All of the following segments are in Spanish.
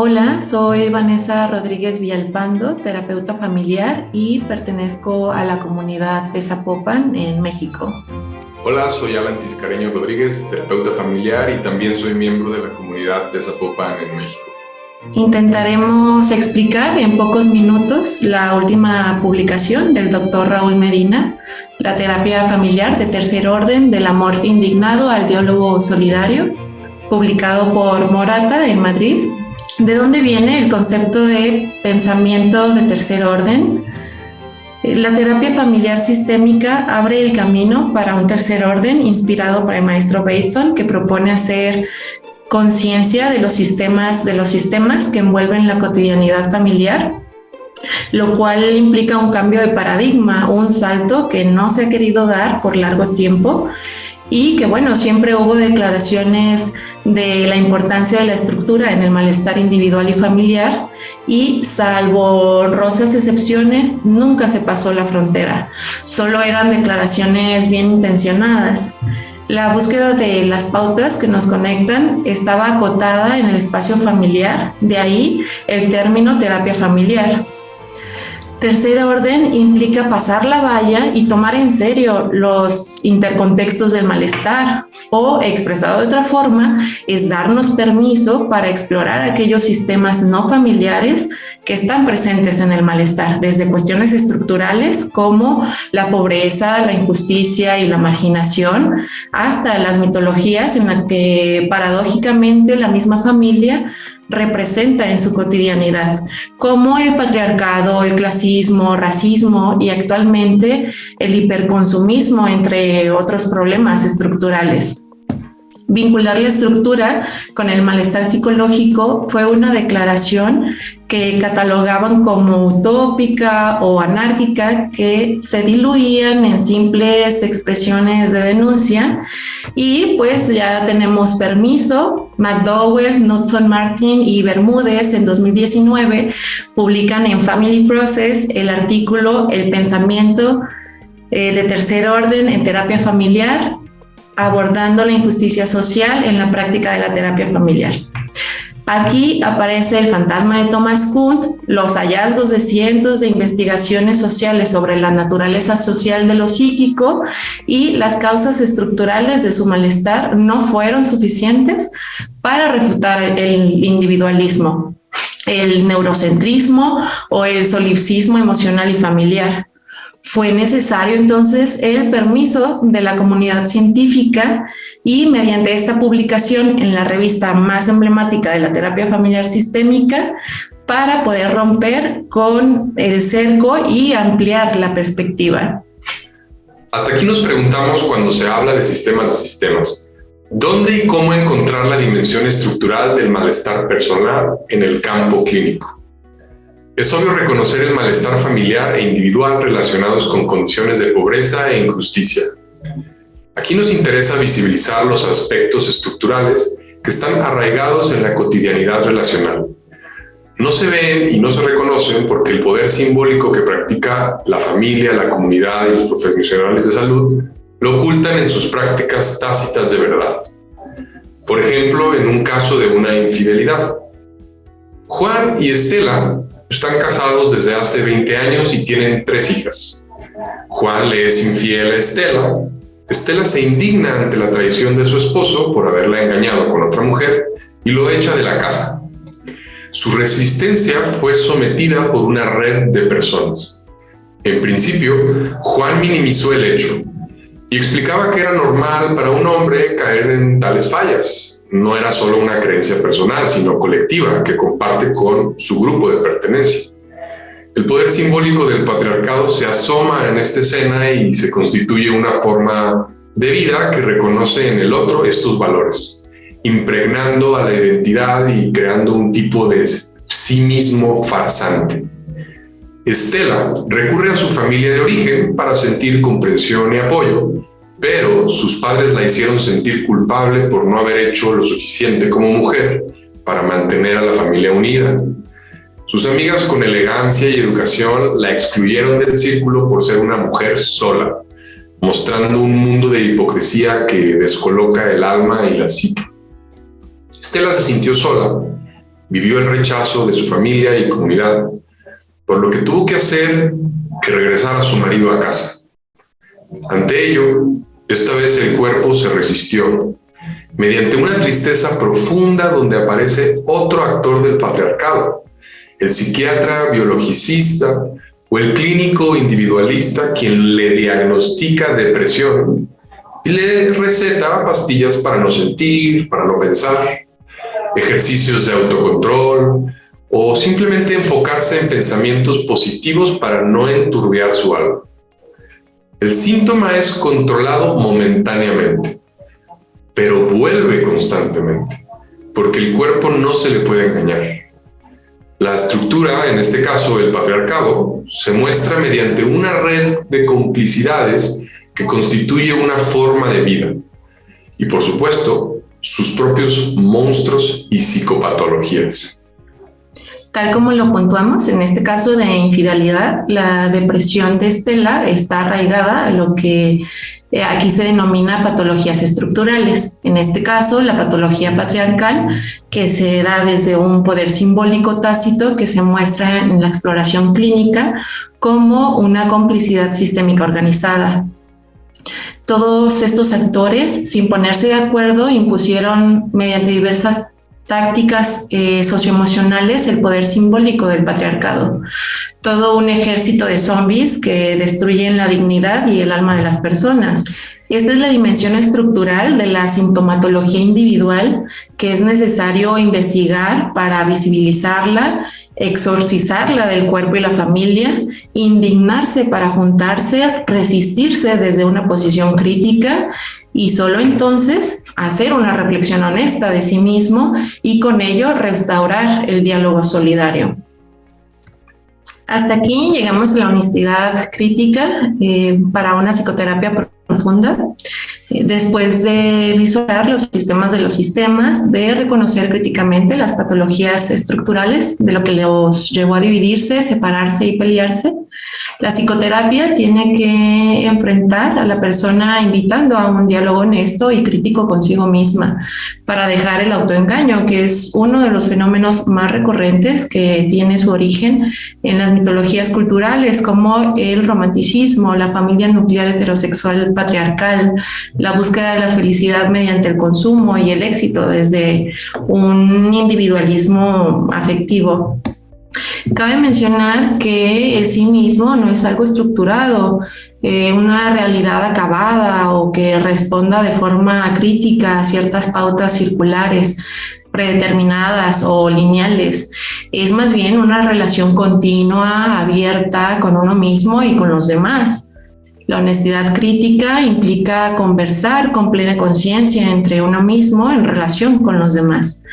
Hola, soy Vanessa Rodríguez Villalpando, terapeuta familiar y pertenezco a la comunidad de Zapopan en México. Hola, soy Alan Tiscareño Rodríguez, terapeuta familiar y también soy miembro de la comunidad de Zapopan en México. Intentaremos explicar en pocos minutos la última publicación del doctor Raúl Medina, la terapia familiar de tercer orden del amor indignado al diálogo solidario, publicado por Morata en Madrid. ¿De dónde viene el concepto de pensamiento de tercer orden? La terapia familiar sistémica abre el camino para un tercer orden inspirado por el maestro Bateson, que propone hacer conciencia de los sistemas que envuelven la cotidianidad familiar, lo cual implica un cambio de paradigma, un salto que no se ha querido dar por largo tiempo y que, bueno, siempre hubo declaraciones de la importancia de la estructura en el malestar individual y familiar y, salvo honrosas excepciones, nunca se pasó la frontera. Solo eran declaraciones bien intencionadas. La búsqueda de las pautas que nos conectan estaba acotada en el espacio familiar, de ahí el término terapia familiar. Tercer orden implica pasar la valla y tomar en serio los intercontextos del malestar, o, expresado de otra forma, es darnos permiso para explorar aquellos sistemas no familiares que están presentes en el malestar, desde cuestiones estructurales como la pobreza, la injusticia y la marginación, hasta las mitologías en las que paradójicamente la misma familia representa en su cotidianidad, como el patriarcado, el clasismo, racismo y actualmente el hiperconsumismo, entre otros problemas estructurales. Vincular la estructura con el malestar psicológico fue una declaración que catalogaban como utópica o anárquica, que se diluían en simples expresiones de denuncia. Y pues ya tenemos permiso. McDowell, Knudson Martin y Bermúdez en 2019 publican en Family Process el artículo El pensamiento de tercer orden en terapia familiar, abordando la injusticia social en la práctica de la terapia familiar. Aquí aparece el fantasma de Thomas Kuhn, los hallazgos de cientos de investigaciones sociales sobre la naturaleza social de lo psíquico y las causas estructurales de su malestar no fueron suficientes para refutar el individualismo, el neurocentrismo o el solipsismo emocional y familiar. Fue necesario entonces el permiso de la comunidad científica y, mediante esta publicación en la revista más emblemática de la terapia familiar sistémica, para poder romper con el cerco y ampliar la perspectiva. Hasta aquí nos preguntamos, cuando se habla de sistemas, ¿dónde y cómo encontrar la dimensión estructural del malestar personal en el campo clínico? Es obvio reconocer el malestar familiar e individual relacionados con condiciones de pobreza e injusticia. Aquí nos interesa visibilizar los aspectos estructurales que están arraigados en la cotidianidad relacional. No se ven y no se reconocen porque el poder simbólico que practica la familia, la comunidad y los profesionales de salud lo ocultan en sus prácticas tácitas de verdad. Por ejemplo, en un caso de una infidelidad. Juan y Estela están casados desde hace 20 años y tienen 3 hijas. Juan le es infiel a Estela. Estela se indigna ante la traición de su esposo por haberla engañado con otra mujer y lo echa de la casa. Su resistencia fue sometida por una red de personas. En principio, Juan minimizó el hecho y explicaba que era normal para un hombre caer en tales fallas. No era solo una creencia personal, sino colectiva, que comparte con su grupo de pertenencia. El poder simbólico del patriarcado se asoma en esta escena y se constituye una forma de vida que reconoce en el otro estos valores, impregnando a la identidad y creando un tipo de sí mismo farsante. Estela recurre a su familia de origen para sentir comprensión y apoyo, pero sus padres la hicieron sentir culpable por no haber hecho lo suficiente como mujer para mantener a la familia unida. Sus amigas, con elegancia y educación, la excluyeron del círculo por ser una mujer sola, mostrando un mundo de hipocresía que descoloca el alma y la psique. Estela se sintió sola vivió el rechazo de su familia y comunidad, por lo que tuvo que hacer que regresara a su marido a casa. Ante ello, esta vez el cuerpo se resistió, mediante una tristeza profunda donde aparece otro actor del patriarcado, el psiquiatra biologicista o el clínico individualista quien le diagnostica depresión y le receta pastillas para no sentir, para no pensar, ejercicios de autocontrol o simplemente enfocarse en pensamientos positivos para no enturbiar su alma. El síntoma es controlado momentáneamente, pero vuelve constantemente, porque el cuerpo no se le puede engañar. La estructura, en este caso el patriarcado, se muestra mediante una red de complicidades que constituye una forma de vida y, por supuesto, sus propios monstruos y psicopatologías. Tal como lo puntuamos, en este caso de infidelidad, la depresión de Estela está arraigada a lo que aquí se denomina patologías estructurales. En este caso, la patología patriarcal, que se da desde un poder simbólico tácito que se muestra en la exploración clínica como una complicidad sistémica organizada. Todos estos actores, sin ponerse de acuerdo, impusieron mediante diversas tácticas socioemocionales el poder simbólico del patriarcado. Todo un ejército de zombies que destruyen la dignidad y el alma de las personas. Esta es la dimensión estructural de la sintomatología individual que es necesario investigar para visibilizarla, exorcizarla del cuerpo y la familia, indignarse para juntarse, resistirse desde una posición crítica y solo entonces hacer una reflexión honesta de sí mismo y con ello restaurar el diálogo solidario. Hasta aquí llegamos a la honestidad crítica para una psicoterapia profunda. Después de visualizar los sistemas de los sistemas, de reconocer críticamente las patologías estructurales, de lo que los llevó a dividirse, separarse y pelearse, la psicoterapia tiene que enfrentar a la persona invitando a un diálogo honesto y crítico consigo misma para dejar el autoengaño, que es uno de los fenómenos más recurrentes que tiene su origen en las mitologías culturales, como el romanticismo, la familia nuclear heterosexual patriarcal, la búsqueda de la felicidad mediante el consumo y el éxito desde un individualismo afectivo. Cabe mencionar que el sí mismo no es algo estructurado, una realidad acabada o que responda de forma crítica a ciertas pautas circulares, predeterminadas o lineales. Es más bien una relación continua, abierta con uno mismo y con los demás. La honestidad crítica implica conversar con plena conciencia entre uno mismo en relación con los demás.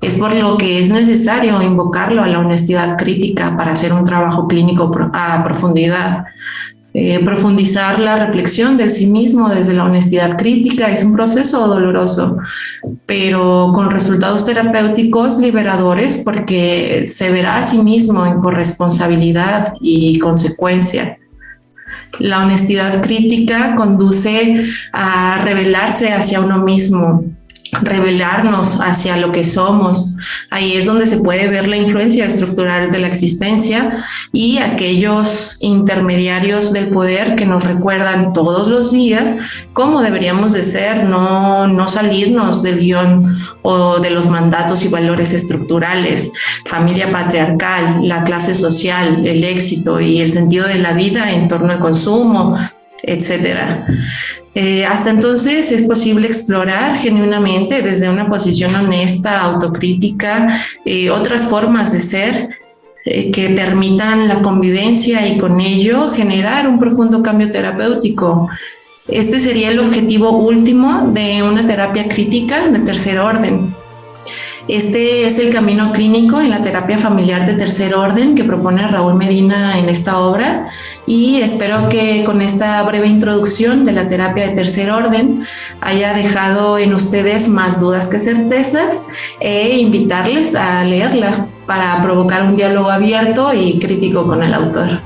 Es por lo que es necesario invocarlo a la honestidad crítica para hacer un trabajo clínico a profundidad. Profundizar la reflexión del sí mismo desde la honestidad crítica es un proceso doloroso, pero con resultados terapéuticos liberadores porque se verá a sí mismo en corresponsabilidad y consecuencia. La honestidad crítica conduce a revelarse hacia uno mismo, revelarnos hacia lo que somos. Ahí es donde se puede ver la influencia estructural de la existencia y aquellos intermediarios del poder que nos recuerdan todos los días cómo deberíamos de ser, no salirnos del guión o de los mandatos y valores estructurales, familia patriarcal, la clase social, el éxito y el sentido de la vida en torno al consumo, etcétera. Hasta entonces es posible explorar genuinamente desde una posición honesta, autocrítica, otras formas de ser que permitan la convivencia y con ello generar un profundo cambio terapéutico. Este sería el objetivo último de una terapia crítica de tercer orden. Este es el camino clínico en la terapia familiar de tercer orden que propone Raúl Medina en esta obra y espero que con esta breve introducción de la terapia de tercer orden haya dejado en ustedes más dudas que certezas e invitarles a leerla para provocar un diálogo abierto y crítico con el autor.